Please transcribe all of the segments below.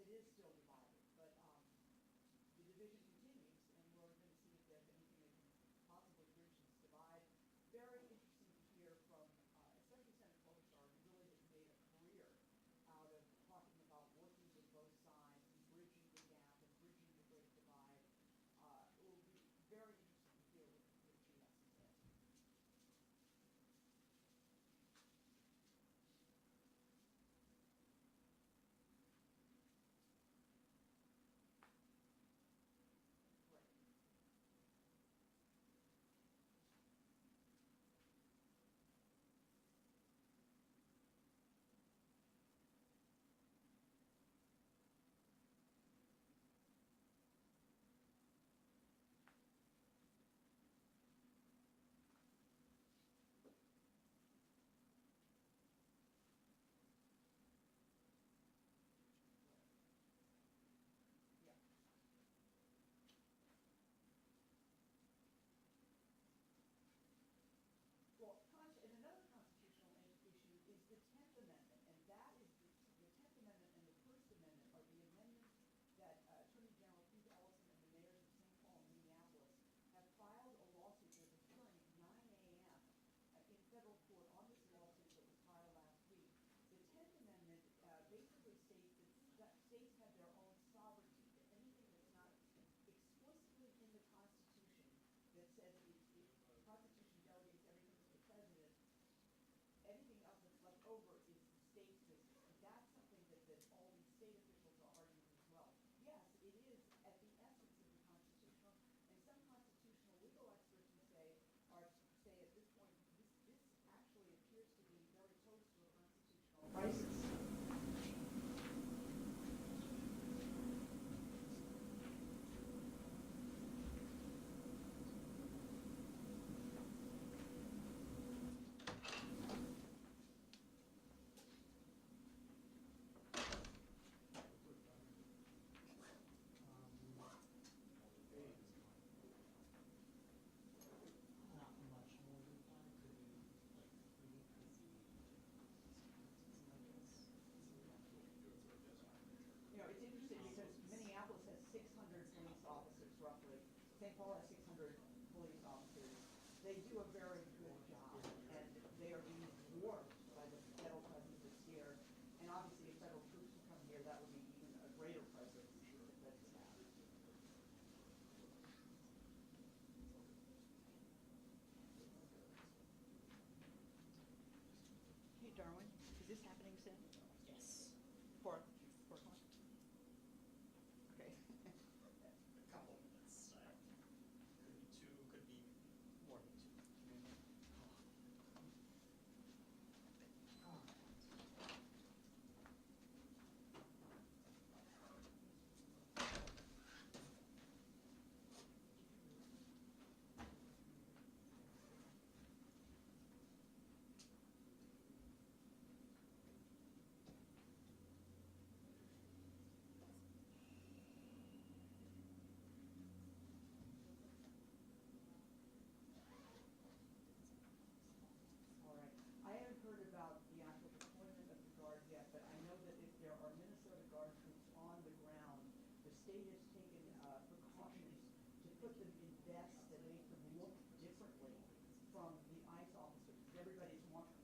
it is still divided, but the division continues, and we're going to see if there's anything that can possibly bridge this divide. Very interesting to hear from, especially Senator Klobuchar, who really has made a career out of talking about working with both sides and bridging the gap and bridging the great divide. It will be very interesting to hear what she has to say. Well, and another constitutional issue is the 10th Amendment, and that is the 10th Amendment and the First Amendment are the amendments that Attorney General Pete Ellison and the mayors of St. Paul and Minneapolis have filed a lawsuit. There's a hearing at 9 a.m. In federal court on this lawsuit that was filed last week. The 10th Amendment basically states that states have their own sovereignty, that anything that's not explicitly in the Constitution that says the Constitution delegates everything to the president, anything else that's left over is the state's business. And that's something that all these state officials are arguing as well. Yes, it is at the essence of the constitutional, and some constitutional legal experts would say at this point, this actually appears to be very close to a constitutional crisis. It's interesting because Minneapolis has 600 police officers, roughly. St. Paul has 600 police officers. They do a very good job, and they are being dwarfed by the federal presence that's here. And obviously, if federal troops would come here, that would be even a greater presence that it's have. Hey, Darwin, is this happening soon? Yes. 4 o'clock? Okay. A couple of minutes. Could be 2, could be more than 2. I haven't heard about the actual deployment of the Guard yet, but I know that if there are Minnesota Guard troops on the ground, the state has taken precautions to put them in vests that make them look differently from the ICE officers. Everybody's wanting.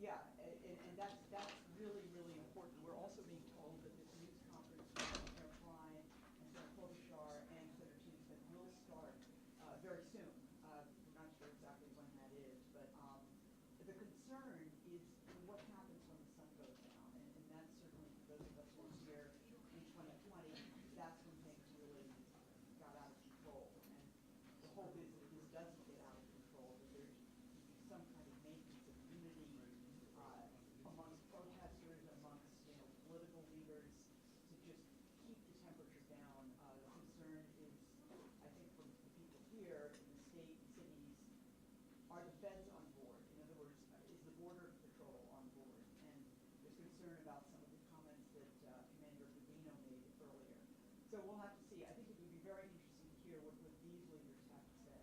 Yeah, and that's really, really important. We're also being told that this news conference with Senator Klein and Senator Klobuchar and Senator Tuesday will start very soon. We're not sure exactly when that is, but the concern is what happens when the sun goes down, and that's certainly for those of us who were here in 2020, that's when things really got out of control, and the hope is that this doesn't get out of control, that there's some kind of maintenance of unity amongst protesters, amongst political leaders, to just keep the temperature down. The concern is, I think, from the people here in the state and cities, are the feds on board? In other words, is the border patrol on board? And there's concern about some of the comments that Commander Rubino made earlier. So we'll have to see. I think it would be very interesting to hear what these leaders have to say.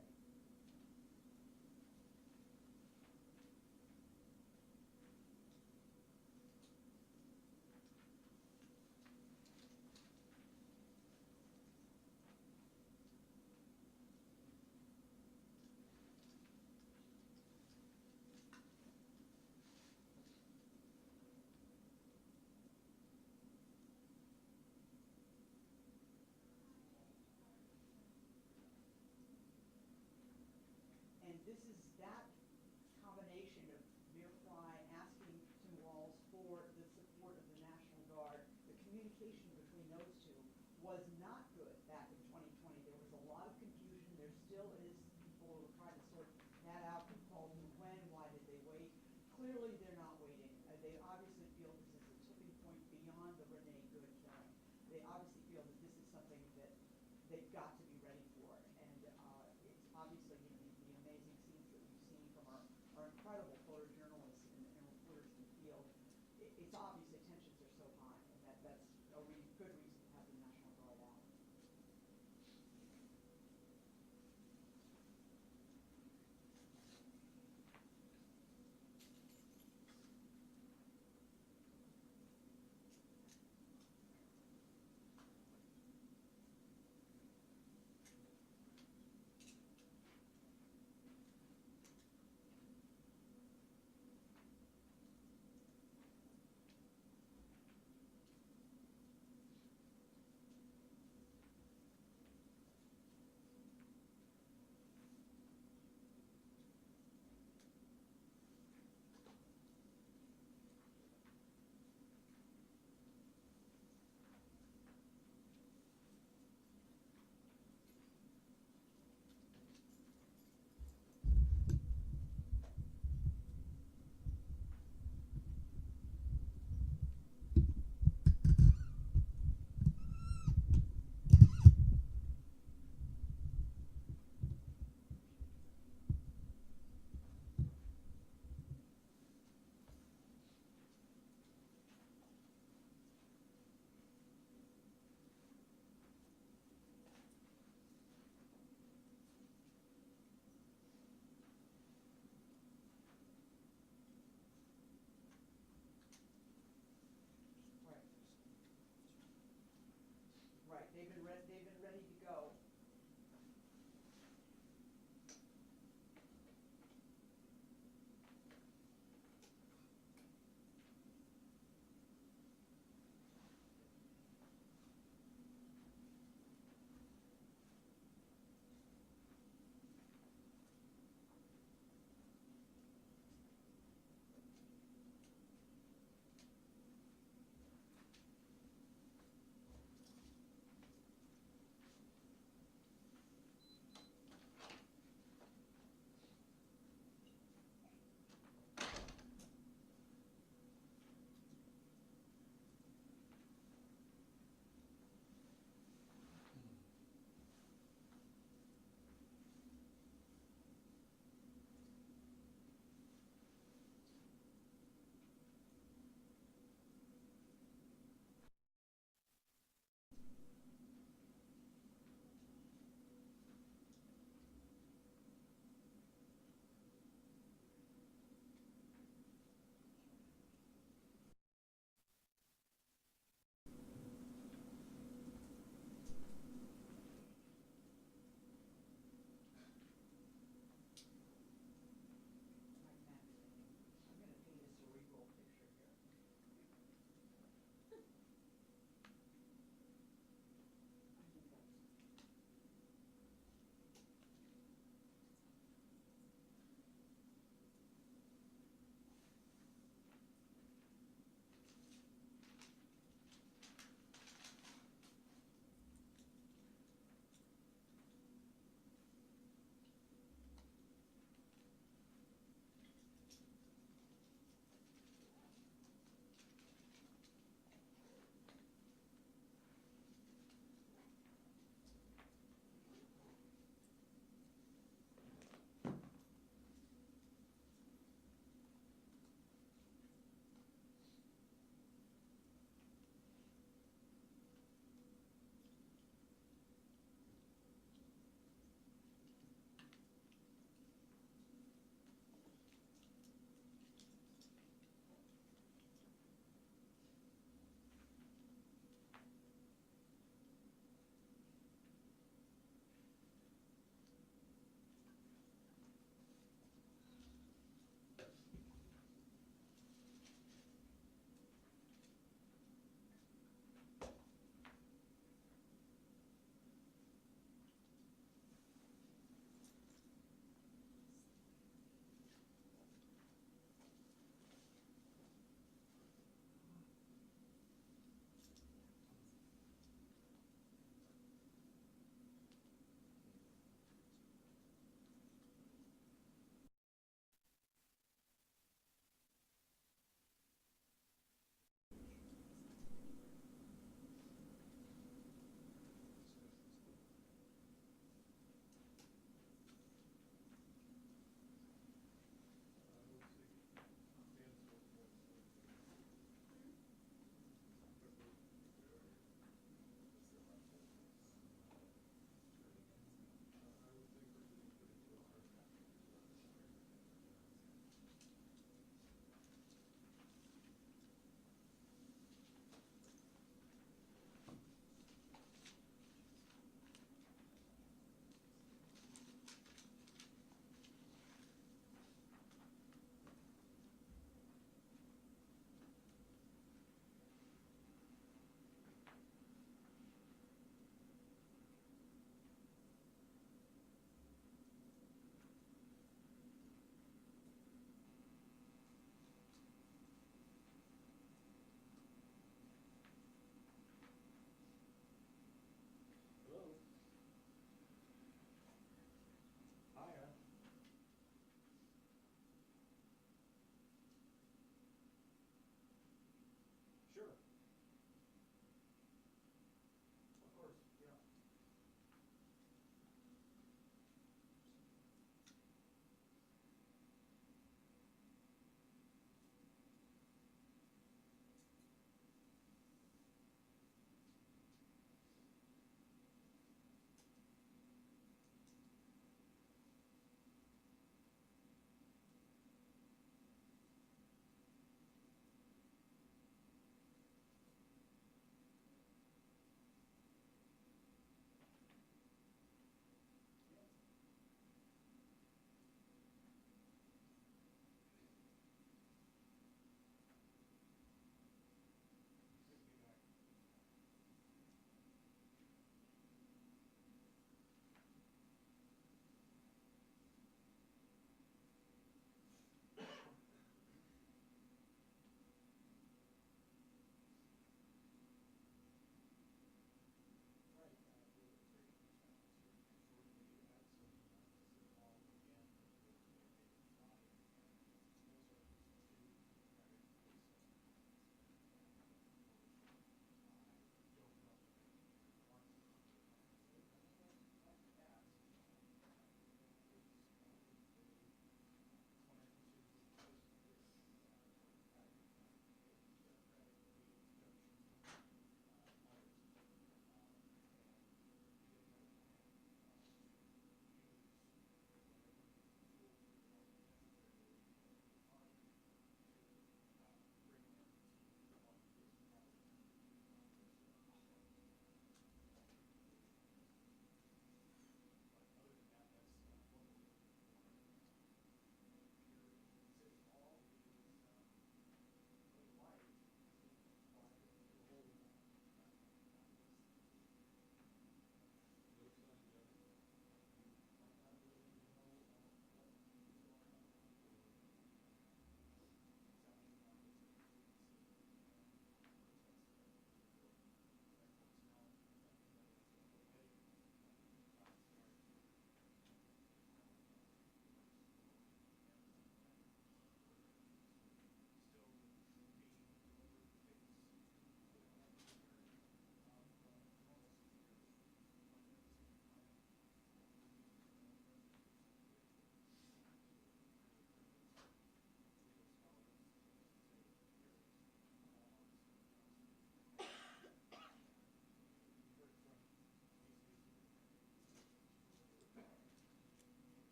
this is that combination of Mayor Fry asking Tim Walz for the support of the National Guard, the communication between those two was not good back in 2020. There was a lot of confusion. There still is. People who are trying to sort that out. Who called them when? Why did they wait? Clearly, they're not waiting. They obviously feel this is a tipping point beyond the Renee Good killing. They obviously feel that this is something that they've got to be ready for. And it's obviously, you know, the amazing scenes that we've seen from our incredible photojournalists and reporters in the field. It's obviously tensions are so high, and that's a good reason to have the National Guard out.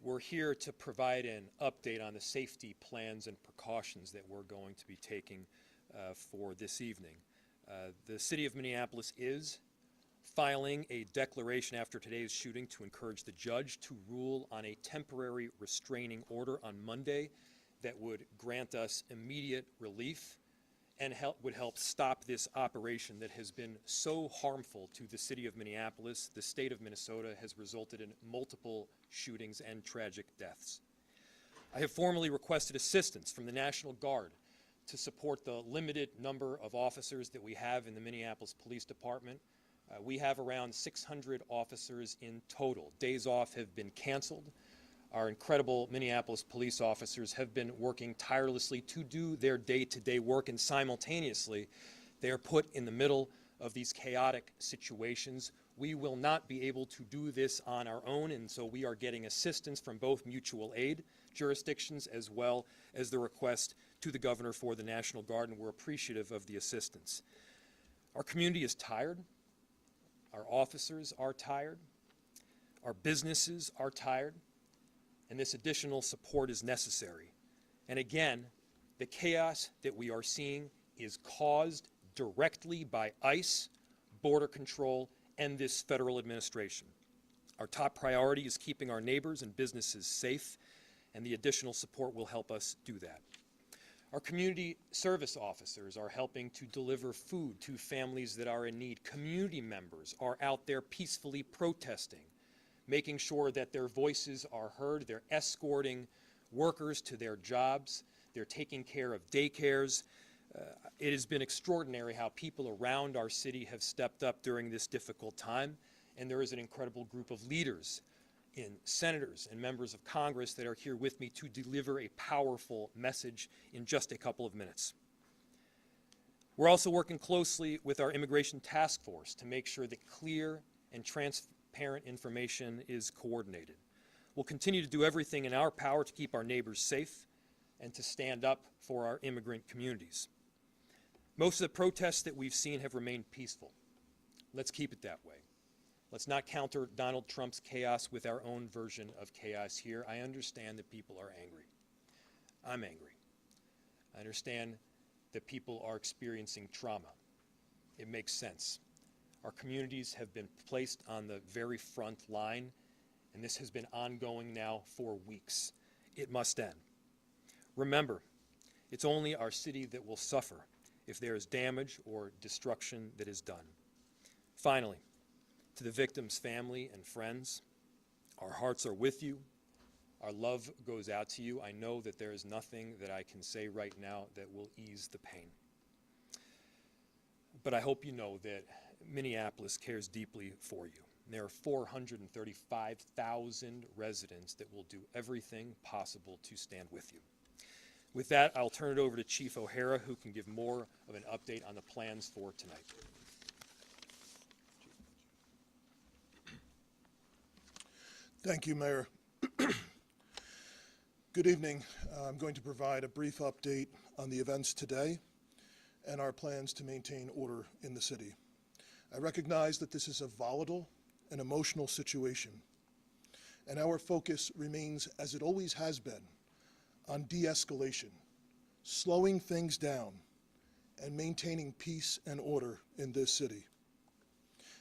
We're here to provide an update on the safety plans and precautions that we're going to be taking for this evening. The City of Minneapolis is filing a declaration after today's shooting to encourage the judge to rule on a temporary restraining order on Monday that would grant us immediate relief and would help stop this operation that has been so harmful to the city of Minneapolis. The state of Minnesota has resulted in multiple shootings and tragic deaths. I have formally requested assistance from the National Guard to support the limited number of officers that we have in the Minneapolis Police Department. We have around 600 officers in total. Days off have been canceled. Our incredible Minneapolis police officers have been working tirelessly to do their day-to-day work, and simultaneously they are put in the middle of these chaotic situations. We will not be able to do this on our own, and so we are getting assistance from both mutual aid jurisdictions as well as the request to the governor for the National Guard, and we're appreciative of the assistance. Our community is tired. Our officers are tired. Our businesses are tired. And this additional support is necessary. And again, the chaos that we are seeing is caused directly by ICE, border control, and this federal administration. Our top priority is keeping our neighbors and businesses safe, and the additional support will help us do that. Our community service officers are helping to deliver food to families that are in need. Community members are out there peacefully protesting, making sure that their voices are heard. They're escorting workers to their jobs. They're taking care of daycares. It has been extraordinary how people around our city have stepped up during this difficult time, and there is an incredible group of leaders, senators and members of Congress that are here with me to deliver a powerful message in just a couple of minutes. We're also working closely with our immigration task force to make sure that clear and transparent information is coordinated. We'll continue to do everything in our power to keep our neighbors safe and to stand up for our immigrant communities. Most of the protests that we've seen have remained peaceful. Let's keep it that way. Let's not counter Donald Trump's chaos with our own version of chaos here. I understand that people are angry. I'm angry. I understand that people are experiencing trauma. It makes sense. Our communities have been placed on the very front line, and this has been ongoing now for weeks. It must end. Remember, it's only our city that will suffer if there is damage or destruction that is done. Finally, to the victim's family and friends, our hearts are with you. Our love goes out to you. I know that there is nothing that I can say right now that will ease the pain. But I hope you know that Minneapolis cares deeply for you. There are 435,000 residents that will do everything possible to stand with you. With that, I'll turn it over to Chief O'Hara, who can give more of an update on the plans for tonight. Thank you, Mayor. Good evening. I'm going to provide a brief update on the events today and our plans to maintain order in the city. I recognize that this is a volatile and emotional situation, and our focus remains, as it always has been, on de-escalation, slowing things down, and maintaining peace and order in this city.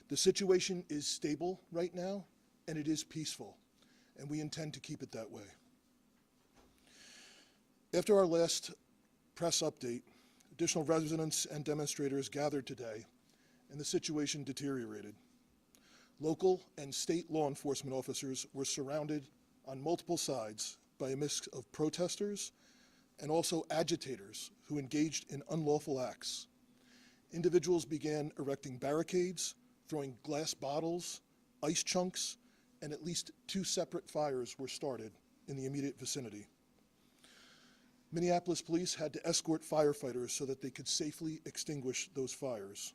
The situation is stable right now, and it is peaceful, and we intend to keep it that way. After our last press update, additional residents and demonstrators gathered today, and the situation deteriorated. Local and state law enforcement officers were surrounded on multiple sides by a mix of protesters and also agitators who engaged in unlawful acts. Individuals began erecting barricades, throwing glass bottles, ice chunks, and at least 2 separate fires were started in the immediate vicinity. Minneapolis police had to escort firefighters so that they could safely extinguish those fires.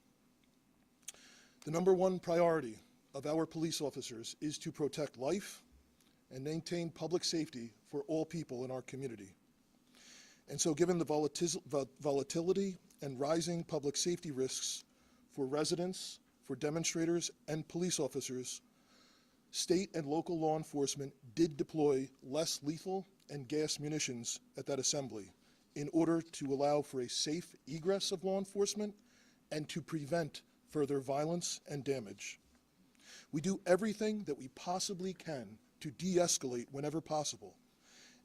The #1 priority of our police officers is to protect life and maintain public safety for all people in our community. And so given the volatility and rising public safety risks for residents, for demonstrators, and police officers, State and local law enforcement did deploy less lethal and gas munitions at that assembly in order to allow for a safe egress of law enforcement and to prevent further violence and damage. We do everything that we possibly can to de-escalate whenever possible,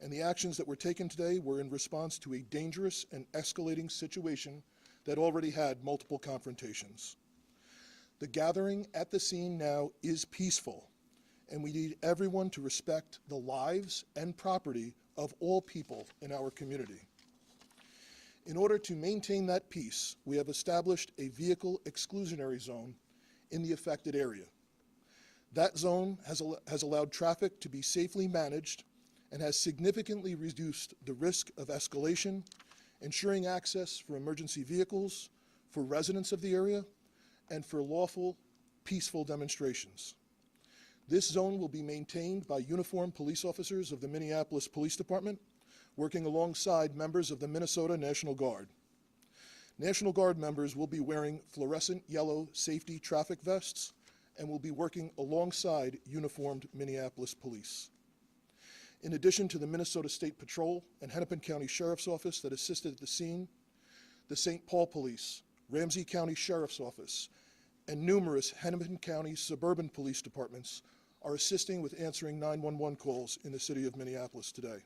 and the actions that were taken today were in response to a dangerous and escalating situation that already had multiple confrontations. The gathering at the scene now is peaceful, and we need everyone to respect the lives and property of all people in our community. In order to maintain that peace, we have established a vehicle exclusionary zone in the affected area. That zone has allowed traffic to be safely managed and has significantly reduced the risk of escalation, ensuring access for emergency vehicles, for residents of the area, and for lawful, peaceful demonstrations. This zone will be maintained by uniformed police officers of the Minneapolis Police Department, working alongside members of the Minnesota National Guard. National Guard members will be wearing fluorescent yellow safety traffic vests and will be working alongside uniformed Minneapolis police. In addition to the Minnesota State Patrol and Hennepin County Sheriff's Office that assisted at the scene, the St. Paul Police, Ramsey County Sheriff's Office, and numerous Hennepin County suburban police departments are assisting with answering 911 calls in the city of Minneapolis today.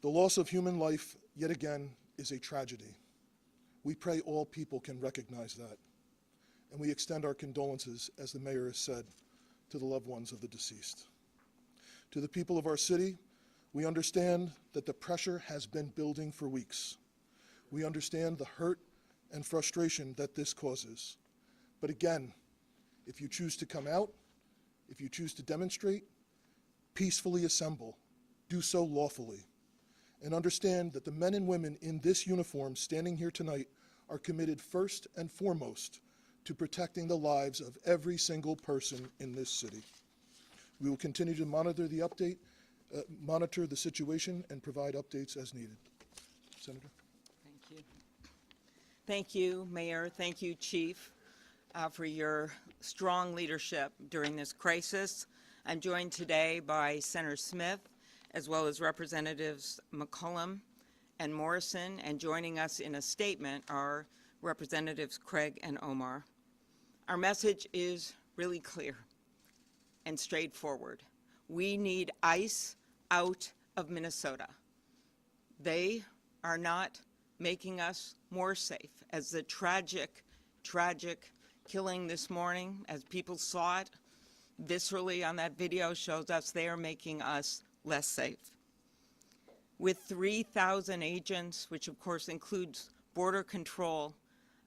The loss of human life, yet again, is a tragedy. We pray all people can recognize that, and we extend our condolences, as the mayor has said, to the loved ones of the deceased. To the people of our city, we understand that the pressure has been building for weeks. We understand the hurt and frustration that this causes. But again, if you choose to come out, if you choose to demonstrate, peacefully assemble, do so lawfully, and understand that the men and women in this uniform standing here tonight are committed first and foremost to protecting the lives of every single person in this city. We will continue to monitor the situation and provide updates as needed. Senator? Thank you. Thank you, Mayor. Thank you, Chief, for your strong leadership during this crisis. I'm joined today by Senator Smith, as well as Representatives McCollum and Morrison, and joining us in a statement are Representatives Craig and Omar. Our message is really clear and straightforward. We need ICE out of Minnesota. They are not making us more safe. As the tragic killing this morning, as people saw it viscerally on that video, shows us they are making us less safe. With 3,000 agents, which of course includes border control,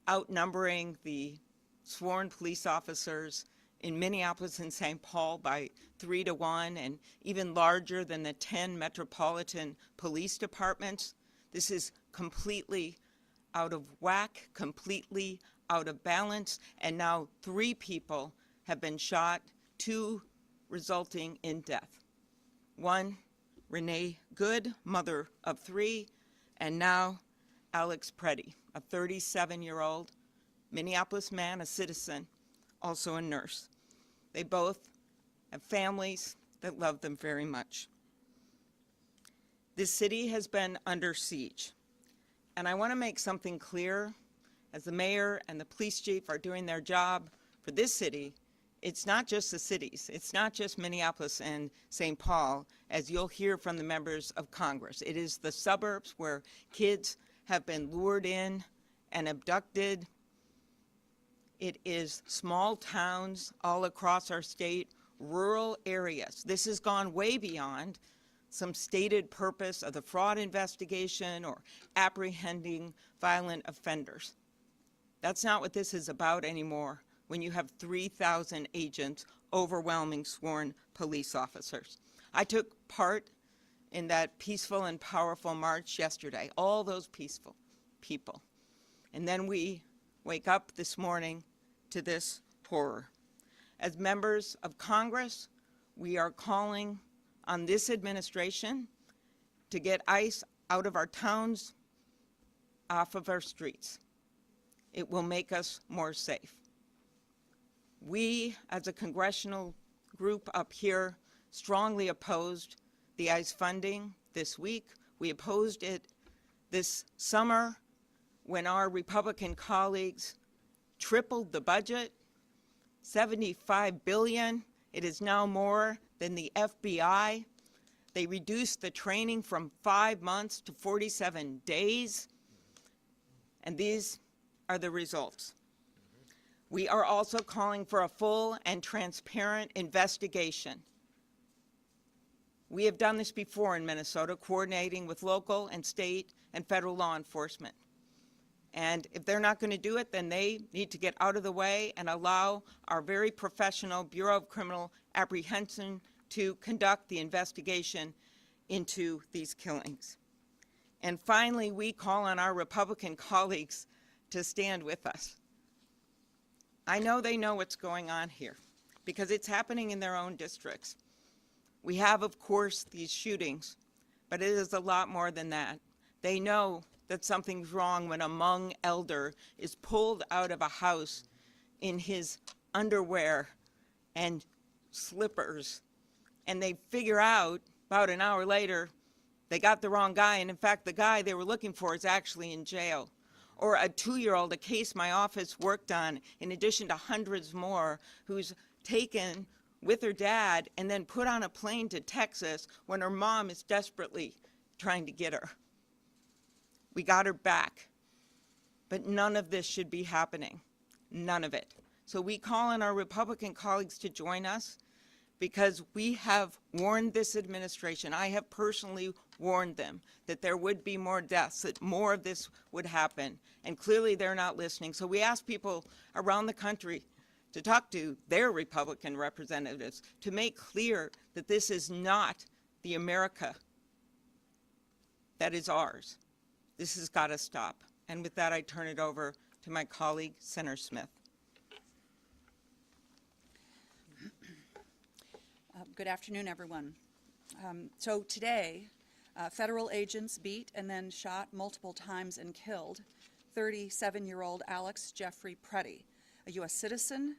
outnumbering the sworn police officers in Minneapolis and St. Paul by 3 to 1, and even larger than the 10 metropolitan police departments, this is completely out of whack, completely out of balance, and now 3 people have been shot, 2 resulting in death. 1, Renee Good, mother of 3, and now Alex Preddy, a 37-year-old Minneapolis man, a citizen, also a nurse. They both have families that love them very much. This city has been under siege, and I want to make something clear. As the mayor and the police chief are doing their job for this city, it's not just the cities. It's not just Minneapolis and St. Paul, as you'll hear from the members of Congress. It is the suburbs where kids have been lured in and abducted. It is small towns all across our state, rural areas. This has gone way beyond some stated purpose of the fraud investigation or apprehending violent offenders. That's not what this is about anymore when you have 3,000 agents overwhelming sworn police officers. I took part in that peaceful and powerful march yesterday, all those peaceful people. And then we wake up this morning to this horror. As members of Congress, we are calling on this administration to get ICE out of our towns, off of our streets. It will make us more safe. We, as a congressional group up here, strongly opposed the ICE funding this week. We opposed it this summer when our Republican colleagues tripled the budget, $75 billion. It is now more than the FBI. They reduced the training from 5 months to 47 days. And these are the results. We are also calling for a full and transparent investigation. We have done this before in Minnesota, coordinating with local and state and federal law enforcement. And if they're not going to do it, then they need to get out of the way and allow our very professional Bureau of Criminal Apprehension to conduct the investigation into these killings. And finally, we call on our Republican colleagues to stand with us. I know they know what's going on here because it's happening in their own districts. We have, of course, these shootings, but it is a lot more than that. They know that something's wrong when a Hmong elder is pulled out of a house in his underwear and slippers, and they figure out about an hour later they got the wrong guy, and in fact the guy they were looking for is actually in jail. Or a 2-year-old, a case my office worked on, in addition to hundreds more, who's taken with her dad and then put on a plane to Texas when her mom is desperately trying to get her. We got her back, but none of this should be happening, none of it. So we call on our Republican colleagues to join us because we have warned this administration. I have personally warned them that there would be more deaths, that more of this would happen, and clearly they're not listening. So we ask people around the country to talk to their Republican representatives to make clear that this is not the America that is ours. This has got to stop. And with that, I turn it over to my colleague, Senator Smith. Good afternoon, everyone. So today, federal agents beat and then shot multiple times and killed 37-year-old Alex Jeffrey Preddy, a U.S. citizen,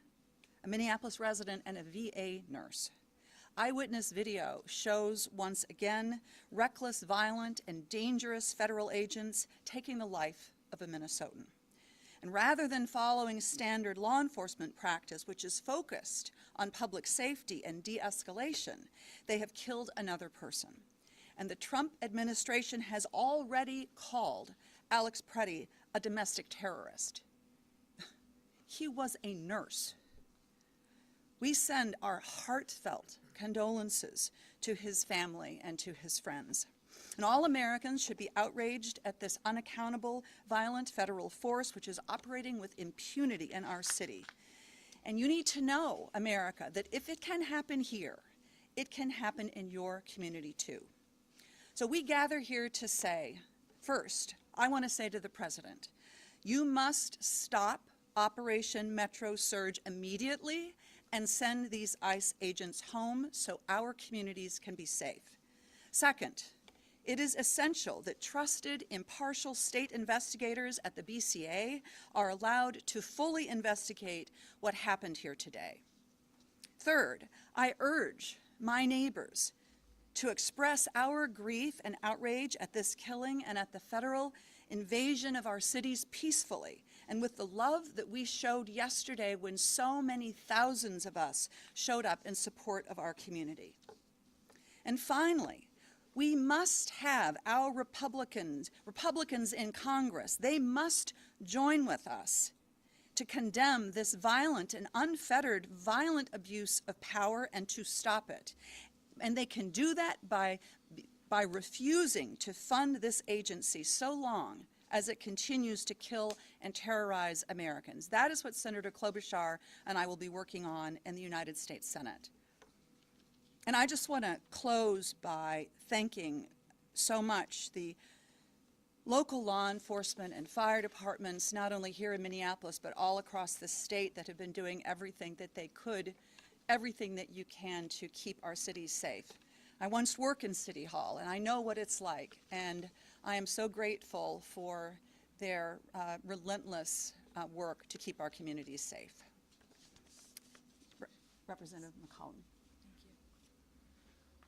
a Minneapolis resident, and a VA nurse. Eyewitness video shows, once again, reckless, violent, and dangerous federal agents taking the life of a Minnesotan. And rather than following standard law enforcement practice, which is focused on public safety and de-escalation, they have killed another person. And the Trump administration has already called Alex Preddy a domestic terrorist. He was a nurse. We send our heartfelt condolences to his family and to his friends. And all Americans should be outraged at this unaccountable, violent federal force which is operating with impunity in our city. And you need to know, America, that if it can happen here, it can happen in your community too. So we gather here to say, first, I want to say to the President, you must stop Operation Metro Surge immediately and send these ICE agents home so our communities can be safe. Second, it is essential that trusted, impartial state investigators at the BCA are allowed to fully investigate what happened here today. Third, I urge my neighbors to express our grief and outrage at this killing and at the federal invasion of our cities peacefully and with the love that we showed yesterday when so many thousands of us showed up in support of our community. And finally, we must have our Republicans in Congress, they must join with us to condemn this violent and unfettered violent abuse of power and to stop it. And they can do that by refusing to fund this agency so long as it continues to kill and terrorize Americans. That is what Senator Klobuchar and I will be working on in the United States Senate. And I just want to close by thanking so much the local law enforcement and fire departments, not only here in Minneapolis, but all across the state that have been doing everything that they could, everything that you can to keep our cities safe. I once worked in City Hall, and I know what it's like, and I am so grateful for their relentless work to keep our communities safe. Representative McCollum.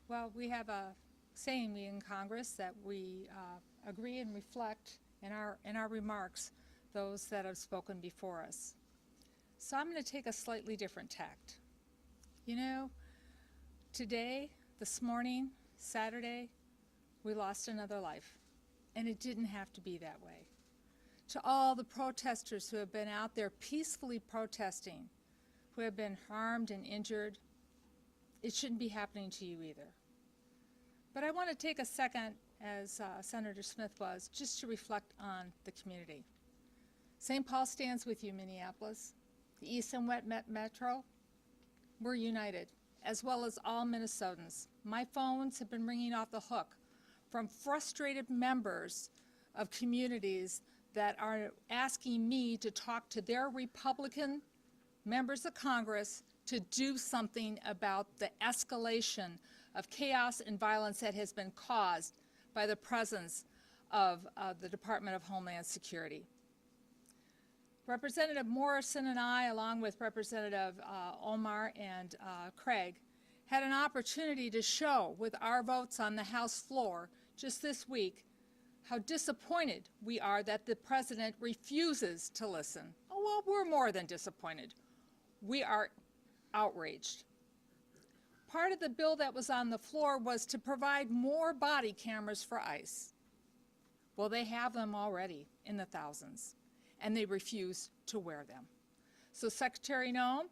Well, we have a saying in Congress that we agree and reflect in our remarks those that have spoken before us. So I'm going to take a slightly different tact. You know, today, this morning, Saturday, we lost another life, and it didn't have to be that way. To all the protesters who have been out there peacefully protesting, who have been harmed and injured, it shouldn't be happening to you either. But I want to take a second, as Senator Smith was, just to reflect on the community. St. Paul stands with you, Minneapolis. The East and West Metro, we're united, as well as all Minnesotans. My phones have been ringing off the hook from frustrated members of communities that are asking me to talk to their Republican members of Congress to do something about the escalation of chaos and violence that has been caused by the presence of the Department of Homeland Security. Representative Morrison and I, along with Representative Omar and Craig, had an opportunity to show with our votes on the House floor just this week how disappointed we are that the president refuses to listen. Oh, well, we're more than disappointed. We are outraged. Part of the bill that was on the floor was to provide more body cameras for ICE. Well, they have them already in the thousands, and they refuse to wear them. So Secretary Noem,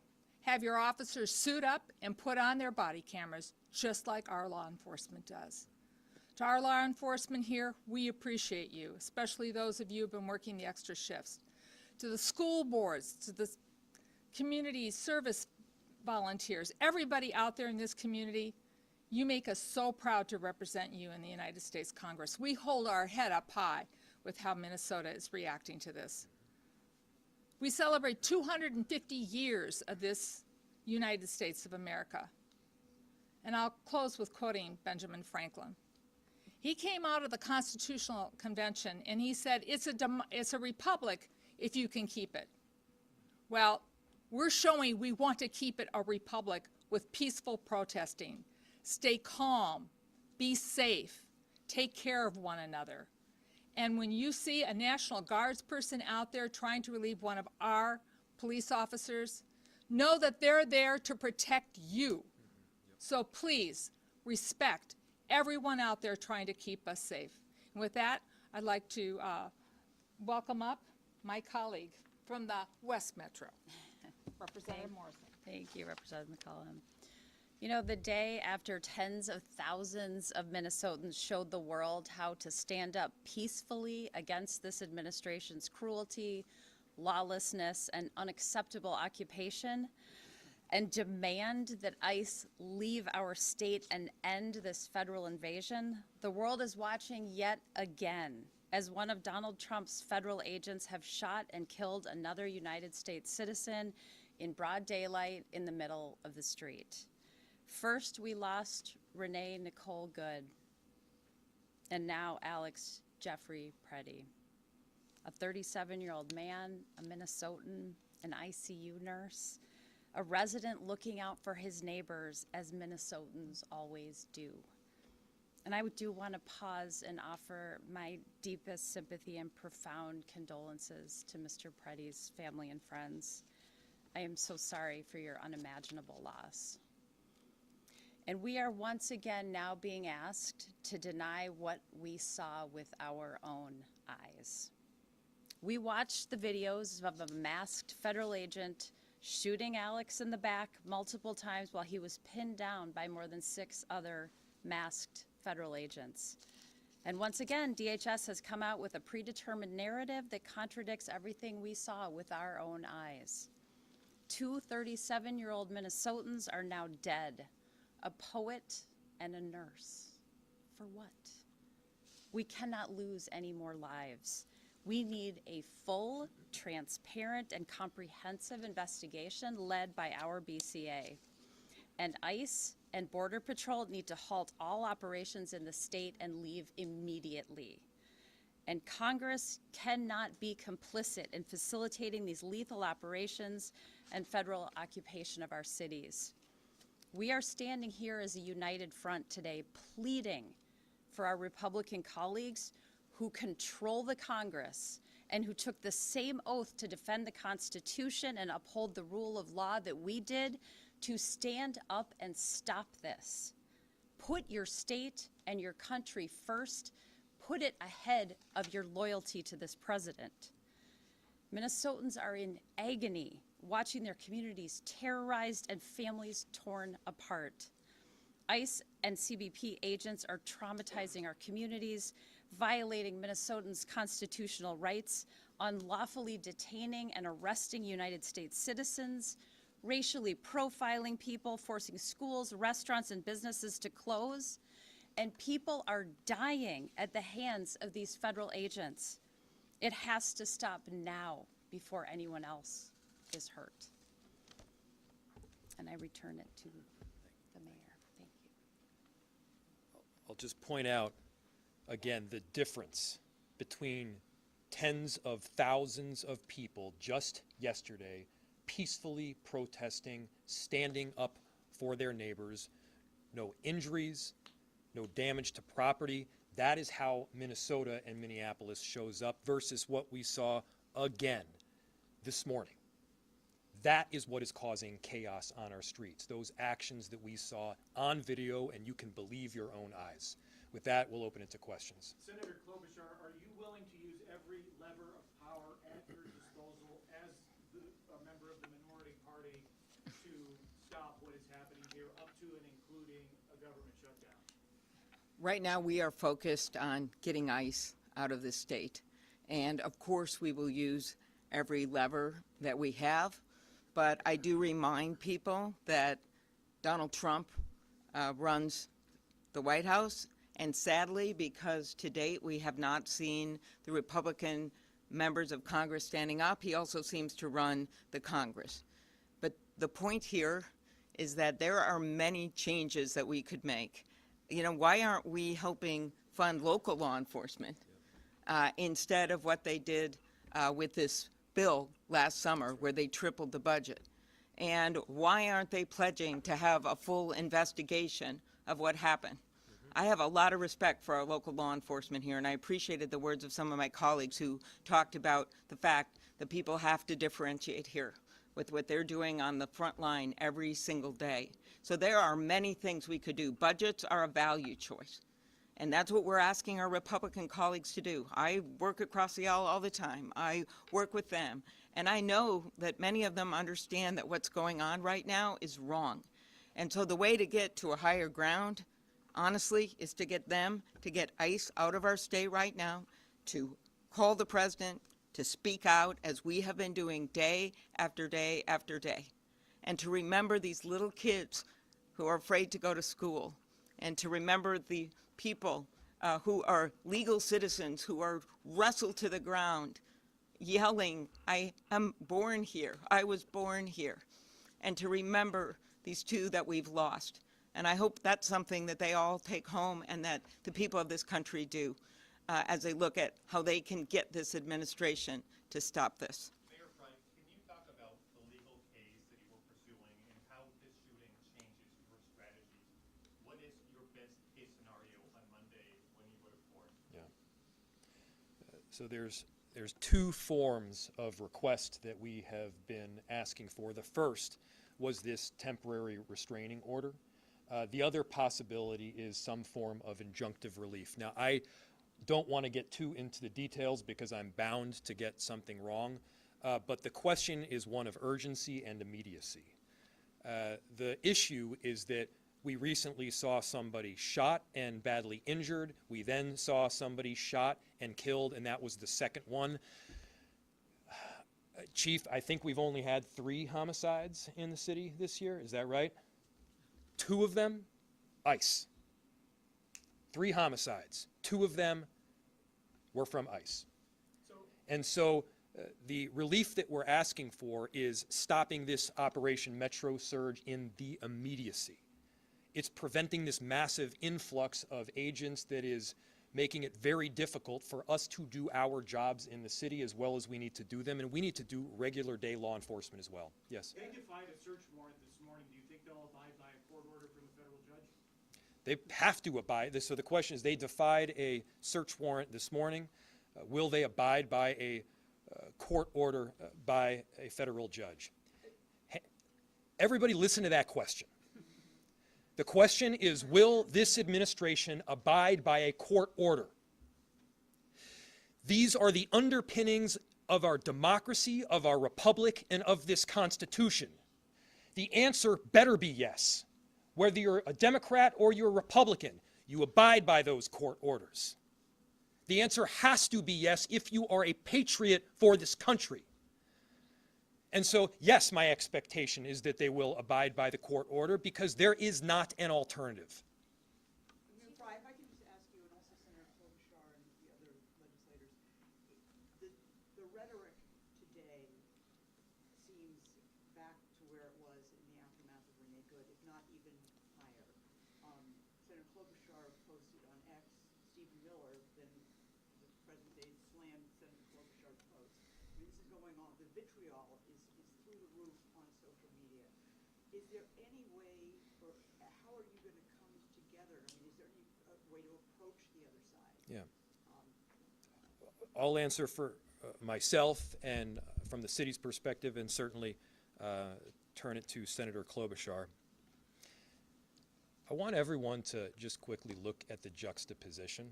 have your officers suit up and put on their body cameras, just like our law enforcement does. To our law enforcement here, we appreciate you, especially those of you who have been working the extra shifts. To the school boards, to the community service volunteers, everybody out there in this community, you make us so proud to represent you in the United States Congress. We hold our head up high with how Minnesota is reacting to this. We celebrate 250 years of this United States of America. And I'll close with quoting Benjamin Franklin. He came out of the Constitutional Convention and he said, it's a republic if you can keep it. Well, we're showing we want to keep it a republic with peaceful protesting. Stay calm, be safe, take care of one another. And when you see a National Guards person out there trying to relieve one of our police officers, know that they're there to protect you. So please respect everyone out there trying to keep us safe. And with that, I'd like to welcome up my colleague from the West Metro, Representative Morrison. Thank you, Representative McCollum. You know, the day after tens of thousands of Minnesotans showed the world how to stand up peacefully against this administration's cruelty, lawlessness, and unacceptable occupation, and demand that ICE leave our state and end this federal invasion, the world is watching yet again as one of Donald Trump's federal agents have shot and killed another United States citizen in broad daylight in the middle of the street. First, we lost Renee Nicole Good, and now Alex Jeffrey Preddy, a 37-year-old man, a Minnesotan, an ICU nurse, a resident looking out for his neighbors as Minnesotans always do. And I do want to pause and offer my deepest sympathy and profound condolences to Mr. Preddy's family and friends. I am so sorry for your unimaginable loss. And we are once again now being asked to deny what we saw with our own eyes. We watched the videos of a masked federal agent shooting Alex in the back multiple times while he was pinned down by more than 6 other masked federal agents. And once again, DHS has come out with a predetermined narrative that contradicts everything we saw with our own eyes. 2 37-year-old Minnesotans are now dead, a poet and a nurse. For what? We cannot lose any more lives. We need a full, transparent, and comprehensive investigation led by our BCA. And ICE and Border Patrol need to halt all operations in the state and leave immediately. And Congress cannot be complicit in facilitating these lethal operations and federal occupation of our cities. We are standing here as a united front today, pleading for our Republican colleagues who control the Congress and who took the same oath to defend the Constitution and uphold the rule of law that we did, to stand up and stop this. Put your state and your country first. Put it ahead of your loyalty to this president. Minnesotans are in agony, watching their communities terrorized and families torn apart. ICE and CBP agents are traumatizing our communities, violating Minnesotans' constitutional rights, unlawfully detaining and arresting United States citizens, racially profiling people, forcing schools, restaurants, and businesses to close, and people are dying at the hands of these federal agents. It has to stop now before anyone else is hurt. And I return it to the mayor. Thank you. I'll just point out, again, the difference between tens of thousands of people just yesterday peacefully protesting, standing up for their neighbors, no injuries, no damage to property. That is how Minnesota and Minneapolis shows up versus what we saw again this morning. That is what is causing chaos on our streets, those actions that we saw on video, and you can believe your own eyes. With that, we'll open it to questions. Senator Klobuchar, are you willing to use every lever of power at your disposal as a member of the minority party to stop what is happening here, up to and including a government shutdown? Right now, we are focused on getting ICE out of this state. And of course, we will use every lever that we have. But I do remind people that Donald Trump runs the White House. And sadly, because to date we have not seen the Republican members of Congress standing up, he also seems to run the Congress. But the point here is that there are many changes that we could make. You know, why aren't we helping fund local law enforcement instead of what they did with this bill last summer where they tripled the budget? And why aren't they pledging to have a full investigation of what happened? I have a lot of respect for our local law enforcement here, and I appreciated the words of some of my colleagues who talked about the fact that people have to differentiate here with what they're doing on the front line every single day. So there are many things we could do. Budgets are a value choice, and that's what we're asking our Republican colleagues to do. I work across the aisle all the time. I work with them, and I know that many of them understand that what's going on right now is wrong. And so the way to get to a higher ground, honestly, is to get them to get ICE out of our state right now, to call the president, to speak out as we have been doing day after day after day, and to remember these little kids who are afraid to go to school, and to remember the people who are legal citizens who are wrestled to the ground, yelling, "I am born here, I was born here," and to remember these two that we've lost. And I hope that's something that they all take home and that the people of this country do as they look at how they can get this administration to stop this. Mayor Frank, can you talk about the legal case that you were pursuing and how this shooting changes your strategy? What is your best case scenario on Monday when you go to court? Yeah. So there's two forms of request that we have been asking for. The first was this temporary restraining order. The other possibility is some form of injunctive relief. Now, I don't want to get too into the details because I'm bound to get something wrong, but the question is one of urgency and immediacy. The issue is that we recently saw somebody shot and badly injured. We then saw somebody shot and killed, and that was the second one. Chief, I think we've only had 3 homicides in the city this year. Is that right? 2 of them, ICE. 3 homicides. 2 of them were from ICE. And so the relief that we're asking for is stopping this Operation Metro Surge in the immediacy. It's preventing this massive influx of agents that is making it very difficult for us to do our jobs in the city as well as we need to do them, and we need to do regular day law enforcement as well. Yes? They defied a search warrant this morning. Do you think they'll abide by a court They have to abide. So the question is, they defied a search warrant this morning. Will they abide by a court order by a federal judge? Everybody listen to that question. The question is, will this administration abide by a court order? These are the underpinnings of our democracy, of our republic, and of this Constitution. The answer better be yes. Whether you're a Democrat or you're a Republican, you abide by those court orders. The answer has to be yes if you are a patriot for this country. And so, yes, my expectation is that they will abide by the court order because there is not an alternative. Fry, if I could just ask you, and also Senator Klobuchar and the other legislators, the rhetoric today seems back to where it was in the aftermath of Renee Good, if not even higher. Senator Klobuchar posted on X, Stephen Miller, then the present day slammed Senator Klobuchar's post. I mean, this is going on. The vitriol is through the roof on social media. Is there any way, or how are you going to come together? I mean, is there any way to approach the other side? Yeah. I'll answer for myself and from the city's perspective, and certainly turn it to Senator Klobuchar. I want everyone to just quickly look at the juxtaposition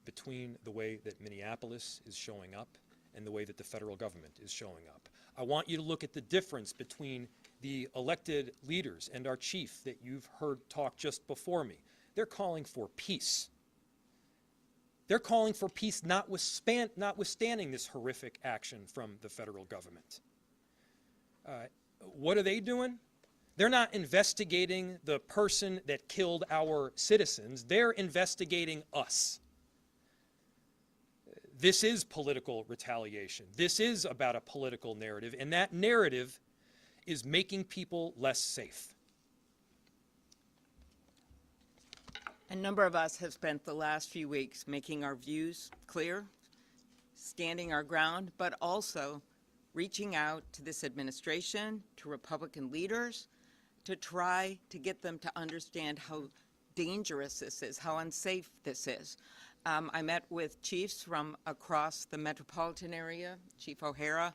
between the way that Minneapolis is showing up and the way that the federal government is showing up. I want you to look at the difference between the elected leaders and our chief that you've heard talk just before me. They're calling for peace. They're calling for peace notwithstanding this horrific action from the federal government. What are they doing? They're not investigating the person that killed our citizens. They're investigating us. This is political retaliation. This is about a political narrative, and that narrative is making people less safe. A number of us have spent the last few weeks making our views clear, standing our ground, but also reaching out to this administration, to Republican leaders, to try to get them to understand how dangerous this is, how unsafe this is. I met with chiefs from across the metropolitan area. Chief O'Hara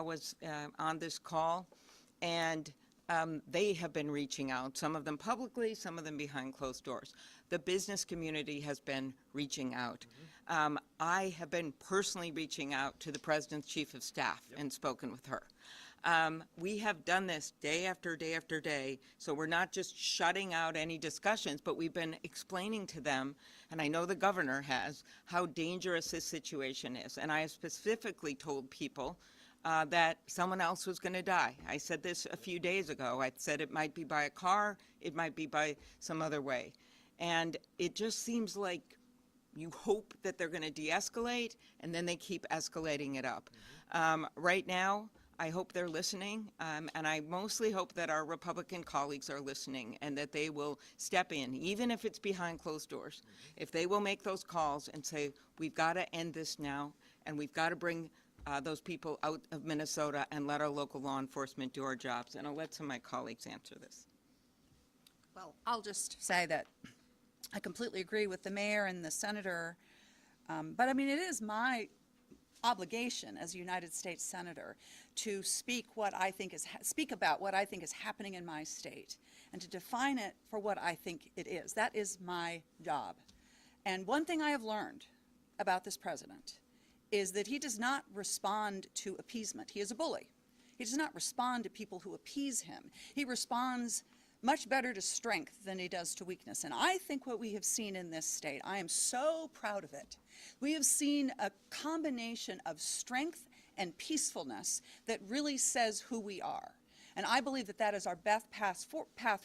was on this call, and they have been reaching out, some of them publicly, some of them behind closed doors. The business community has been reaching out. I have been personally reaching out to the President's Chief of Staff and spoken with her. We have done this day after day after day, so we're not just shutting out any discussions, but we've been explaining to them, and I know the governor has, how dangerous this situation is. And I have specifically told people that someone else was going to die. I said this a few days ago. I said it might be by a car, it might be by some other way. And it just seems like you hope that they're going to de-escalate, and then they keep escalating it up. Right now, I hope they're listening, and I mostly hope that our Republican colleagues are listening and that they will step in, even if it's behind closed doors. If they will make those calls and say, we've got to end this now, and we've got to bring those people out of Minnesota and let our local law enforcement do our jobs. And I'll let some of my colleagues answer this. Well, I'll just say that I completely agree with the mayor and the senator, but I mean, it is my obligation as a United States Senator to speak about what I think is happening in my state and to define it for what I think it is. That is my job. And one thing I have learned about this president is that he does not respond to appeasement. He is a bully. He does not respond to people who appease him. He responds much better to strength than he does to weakness. And I think what we have seen in this state, I am so proud of it. We have seen a combination of strength and peacefulness that really says who we are. And I believe that that is our best path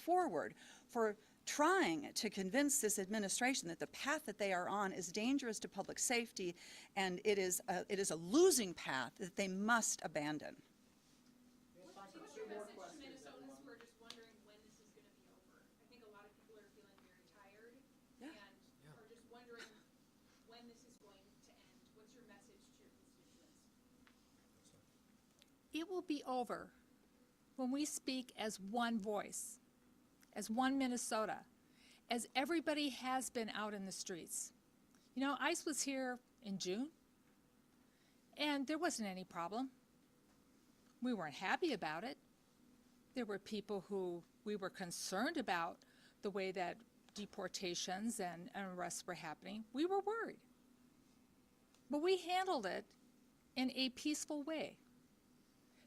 forward for trying to convince this administration that the path that they are on is dangerous to public safety, and it is a losing path that they must abandon. What's your message to Minnesotans who are just wondering when this is going to be over? I think a lot of people are feeling very tired and are just wondering when this is going to end. What's your message to your constituents? It will be over when we speak as one voice, as one Minnesota, as everybody has been out in the streets. You know, ICE was here in June, and there wasn't any problem. We weren't happy about it. There were people who we were concerned about the way that deportations and arrests were happening. We were worried. But we handled it in a peaceful way.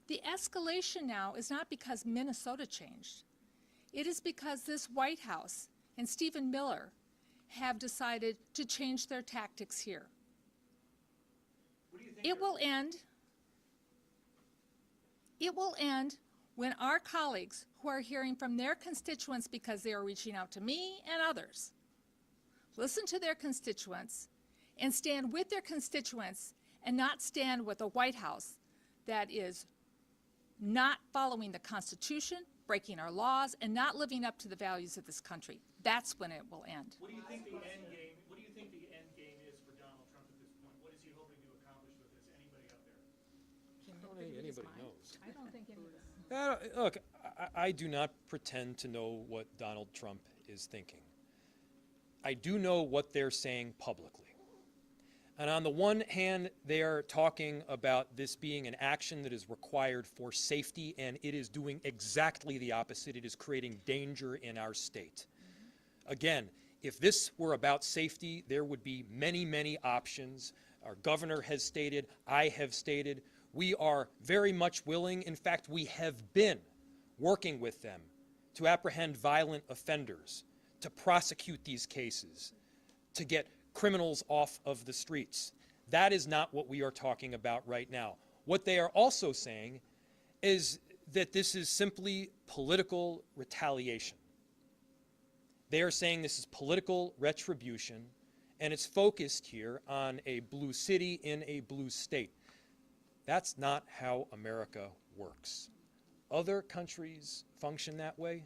The escalation now is not because Minnesota changed. It is because this White House and Stephen Miller have decided to change their tactics here. What do you think? It will end. It will end when our colleagues who are hearing from their constituents because they are reaching out to me and others listen to their constituents and stand with their constituents and not stand with a White House that is not following the Constitution, breaking our laws, and not living up to the values of this country. That's when it will end. What do you think the end game? What do you think the end game is for Donald Trump at this point? What is he hoping to accomplish with this? Anybody out there? I don't think anybody knows. I don't think anybody. Look, I do not pretend to know what Donald Trump is thinking. I do know what they're saying publicly. And on the one hand, they are talking about this being an action that is required for safety, and it is doing exactly the opposite. It is creating danger in our state. Again, if this were about safety, there would be many, many options. Our governor has stated, I have stated, we are very much willing, in fact, we have been working with them to apprehend violent offenders, to prosecute these cases, to get criminals off of the streets. That is not what we are talking about right now. What they are also saying is that this is simply political retaliation. They are saying this is political retribution, and it's focused here on a blue city in a blue state. That's not how America works. Other countries function that way.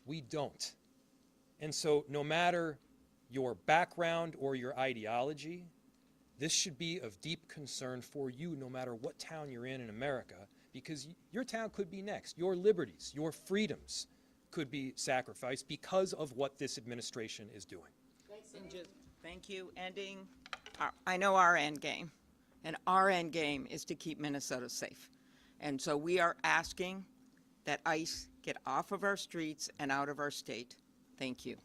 We don't. And so no matter your background or your ideology, this should be of deep concern for you no matter what town you're in America, because your town could be next. Your liberties, your freedoms could be sacrificed because of what this administration is doing. Thank you. Ending, I know our end game, and our end game is to keep Minnesota safe. And so we are asking that ICE get off of our streets and out of our state. Thank you.